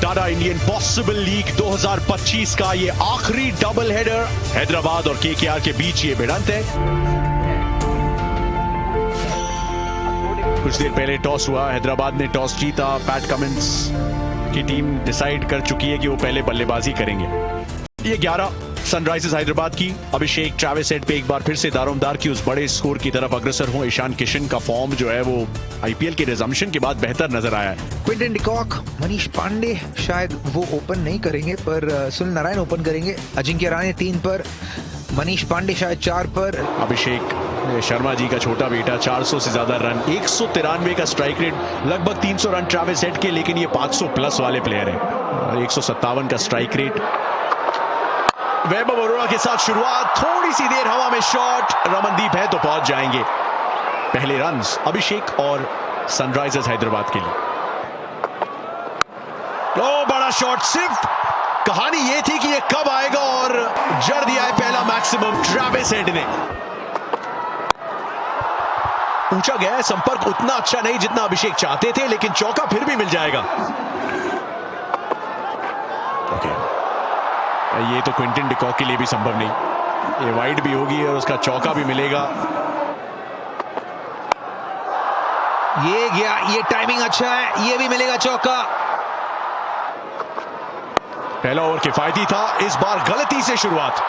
Tata Indian possible league 2025 का ये आखिरी डबल हेडर हैदराबाद और केकेआर के बीच ये भिड़ंत है। कुछ देर पहले टॉस हुआ, हैदराबाद ने टॉस जीता। पैट कमिंस की टीम डिसाइड कर चुकी है कि वो पहले बल्लेबाजी करेंगे। ये 11 सनराइजर्स हैदराबाद की। अभिषेक ट्रैविस हेड पे एक बार फिर से दारोमदार की उस बड़े स्कोर की तरफ अग्रसर हो। ईशान किशन का फॉर्म जो है वो आईपीएल के रिजम्पशन के बाद बेहतर नजर आया है। क्विंटन डिकॉक, मनीष पांडे शायद वो ओपन नहीं करेंगे, पर सुनील नारायण ओपन करेंगे। अजिंक्य रहाणे 3 पर, मनीष पांडे शायद 4 पर। अभिषेक शर्मा जी का छोटा बेटा, 400 से ज्यादा रन, 193 का स्ट्राइक रेट, लगभग 300 रन ट्रैविस हेड के, लेकिन ये 500 प्लस वाले प्लेयर हैं और 157 का स्ट्राइक रेट। वैभव अरोड़ा के साथ शुरुआत, थोड़ी सी देर हवा में शॉट, रमनदीप है तो पहुंच जाएंगे। पहले रन्स अभिषेक और सनराइजर्स हैदराबाद के लिए। ओ बड़ा शॉट, सिर्फ कहानी ये थी कि ये कब आएगा और जड़ दिया है पहला मैक्सिमम ट्रैविस हेड ने। पूछा गया है संपर्क उतना अच्छा नहीं जितना अभिषेक चाहते थे, लेकिन चौका फिर भी मिल जाएगा। ये तो क्विंटन डिकॉक के लिए भी संभव नहीं, ये वाइड भी होगी और उसका चौका भी मिलेगा। ये गया, ये टाइमिंग अच्छा है, ये भी मिलेगा चौका। पहला ओवर किफायती था, इस बार गलती से शुरुआत।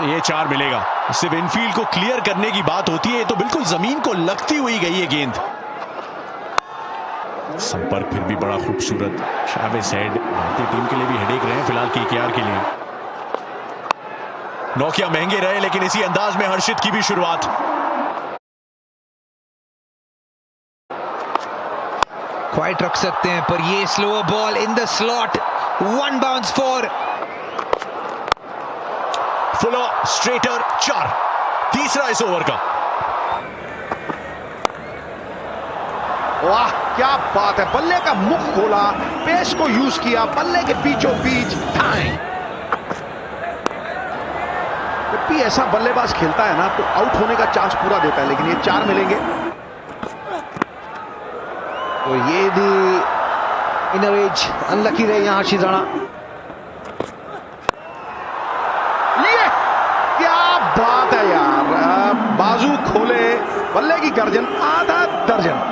ये 4 मिलेगा। सिर्फ इनफील्ड को क्लियर करने की बात होती है, तो बिल्कुल जमीन को लगती हुई गई है गेंद। संपर्क फिर भी बड़ा खूबसूरत। ट्रैविस हेड भारतीय टीम के लिए भी हेडेक रहे फिलहाल केकेआर के लिए। नौकिया महंगे रहे, लेकिन इसी अंदाज में हर्षित की भी शुरुआत। क्वाइट रख सकते हैं, पर ये slower ball in the slot, 1 bounce for Fuller, straighter, 4, तीसरा इस ओवर का। वाह क्या बात है, बल्ले का मुख खोला, पेस को यूज किया, बल्ले के बीचों बीच टाइम। जब भी ऐसा बल्लेबाज खेलता है ना तो आउट होने का चांस पूरा देता है, लेकिन ये 4 मिलेंगे। तो ये भी इनर एज अनलकी रहे यहां हर्षित राणा। ये क्या बात है यार, बाजू खोले, बल्ले की गर्जन, आधा दर्जन।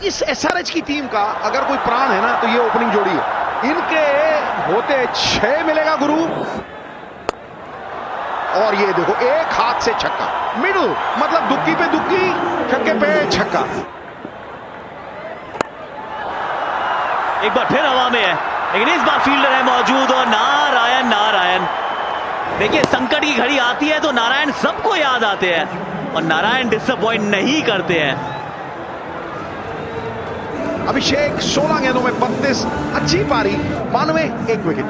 इस एसआरएच की टीम का अगर कोई प्राण है ना तो ये ओपनिंग जोड़ी है। इनके होते 6 मिलेगा गुरु। और ये देखो, एक हाथ से छक्का, मिडल, मतलब दुक्की पे दुक्की, छक्के पे छक्का। एक बार फिर हवा में है, लेकिन इस बार फील्डर है मौजूद और नारायण। देखिए, संकट की घड़ी आती है तो नारायण सबको याद आते हैं और नारायण डिसअपॉइंट नहीं करते हैं। अभिषेक 16 गेंदों में 32, अच्छी पारी, 92, 1 विकेट।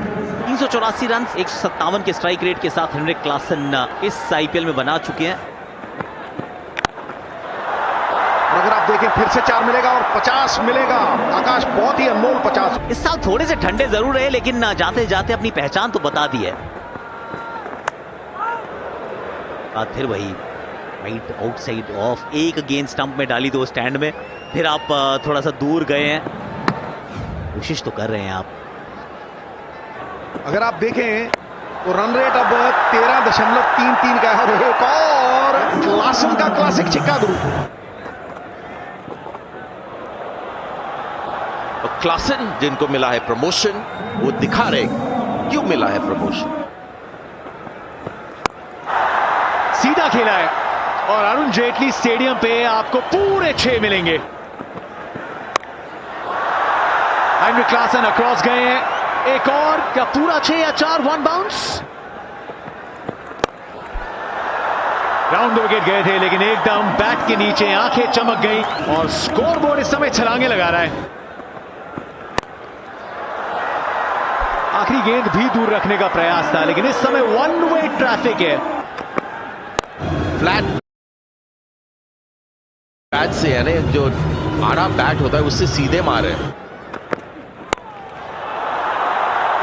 384 रन, 157 के स्ट्राइक रेट के साथ हेनरिक क्लासन इस आईपीएल में बना चुके हैं। अगर आप देखें फिर से 4 मिलेगा और 50 मिलेगा। आकाश, बहुत ही अनमोल 50। इस साल थोड़े से ठंडे जरूर रहे, लेकिन जाते जाते अपनी पहचान तो बता दी है। बात फिर वही, राइट आउटसाइड ऑफ, एक गेंद स्टंप में डाली 2 स्टैंड में, फिर आप थोड़ा सा दूर गए हैं। कोशिश तो कर रहे हैं आप। अगर आप देखें तो रन रेट अब 13.33 का है। एक और क्लासन का क्लासिक छिक्का गुरु। क्लासन जिनको मिला है प्रमोशन, वो दिखा रहे क्यों मिला है प्रमोशन। सीधा खेला है और अरुण जेटली स्टेडियम पे आपको पूरे 6 मिलेंगे। हेनरिक क्लासन अक्रॉस गए हैं, एक और, क्या पूरा 6 या 4, 1 बाउंस। राउंड विकेट गए थे, लेकिन एकदम बैट के नीचे आंखें चमक गई और स्कोरबोर्ड इस समय छलांगे लगा रहा है। आखिरी गेंद भी दूर रखने का प्रयास था, लेकिन इस समय 1 वे ट्रैफिक है। फ्लैट बैट से है ना, जो आड़ा बैट होता है उससे सीधे मारे।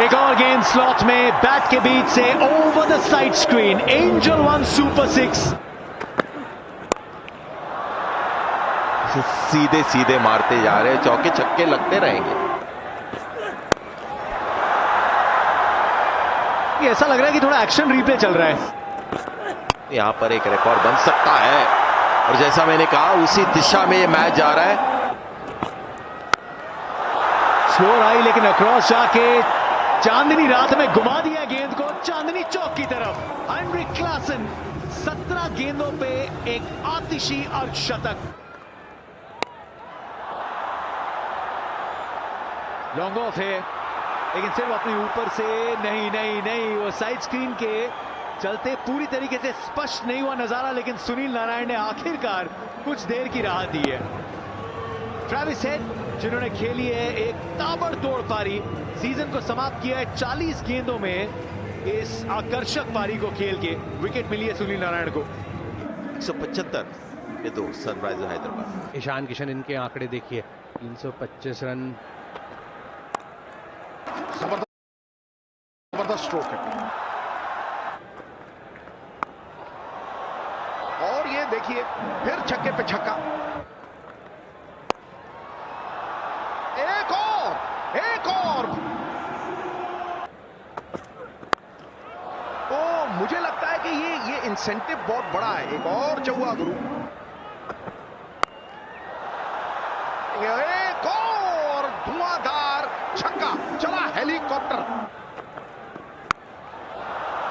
एक और गेंद स्लॉट में, बैट के बीच से over the side screen, angel 1 super 6। सीधे सीधे मारते जा रहे हैं, चौके छक्के लगते रहेंगे। ये ऐसा लग रहा है कि थोड़ा एक्शन रिप्ले चल रहा है। यहां पर एक रिकॉर्ड बन सकता है और जैसा मैंने कहा उसी दिशा में ये मैच जा रहा है। स्लोर आई लेकिन अक्रॉस जाके चांदनी रात में घुमा दिया गेंद को चांदनी चौक की तरफ। हेनरिक क्लासन 17 गेंदों पे एक आतिशी अर्धशतक। लॉन्ग ऑफ है लेकिन सिर्फ अपने ऊपर से नहीं, वो साइड स्क्रीन के चलते पूरी तरीके से स्पष्ट नहीं हुआ नजारा, लेकिन सुनील नारायण ने आखिरकार कुछ देर की राहत दी है। ट्रेविस हेड जिन्होंने खेली है एक ताबड़तोड़ पारी, सीजन को समाप्त किया है 40 गेंदों में इस आकर्षक पारी को खेल के। विकेट मिली है सुनील नारायण को। 175 पे 2 सनराइजर हैदराबाद। ईशान किशन इनके आंकड़े देखिए, 325 रन। जबरदस्त स्ट्रोक है और ये देखिए फिर छक्के पे छक्का। एक और तो मुझे लगता है कि ये इंसेंटिव बहुत बड़ा है। एक और चौका गुरु, एक और धुआंधार छक्का चला हेलीकॉप्टर।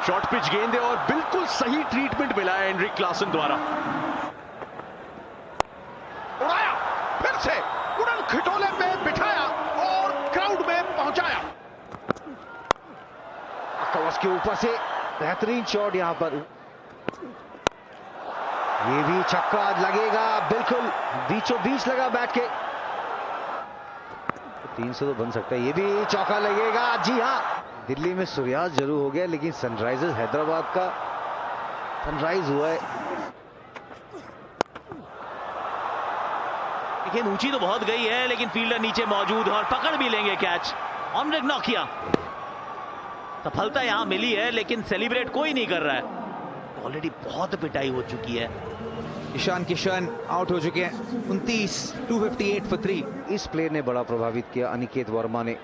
शॉर्ट पिच गेंद है और बिल्कुल सही ट्रीटमेंट मिला है हेनरिक क्लासन द्वारा। उड़ाया, फिर से उड़न खिटोले पे बिठाया और क्राउड में पहुंचाया। कवच के ऊपर से बेहतरीन शॉट यहां पर। ये भी छक्का लगेगा, बिल्कुल बीचों बीच लगा बैट के। 300 तो बन सकता है। ये भी चौका लगेगा। जी हाँ, दिल्ली में सूर्यास्त जरूर हो गया लेकिन सनराइजर्स हैदराबाद का सनराइज हुआ है। गेंद ऊंची तो बहुत गई है लेकिन फील्डर नीचे मौजूद है और पकड़ भी लेंगे कैच। ऑमरेक नॉक किया, सफलता यहां मिली है लेकिन सेलिब्रेट कोई नहीं कर रहा है। ऑलरेडी बहुत पिटाई हो चुकी है। ईशान किशन आउट हो चुके हैं। 29, 258 for 3। इस प्लेयर ने बड़ा प्रभावित किया अनिकेत वर्मा ने।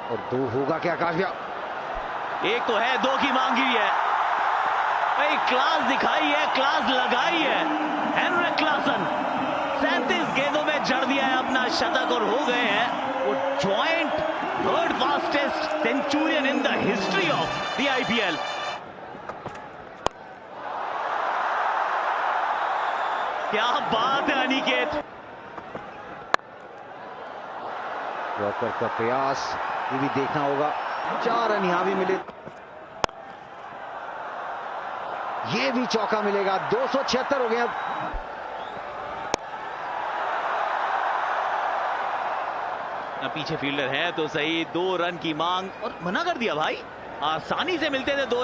और 2 होगा क्या काव्या? एक तो है, 2 की मांगी है भाई। क्लास दिखाई है, क्लास लगाई है हेनरिक क्लासन। 37 गेंदों में जड़ दिया है अपना शतक और हो गए हैं वो joint 3rd fastest Centurion in the history of the IPL. क्या बात है अनिकेत। वॉकर का प्रयास, ये भी देखना होगा। 4 रन यहां भी मिले। ये भी चौका मिलेगा। 276 हो गया। पीछे फील्डर है तो सही, 2 रन की मांग और मना कर दिया भाई। आसानी से मिलते थे 2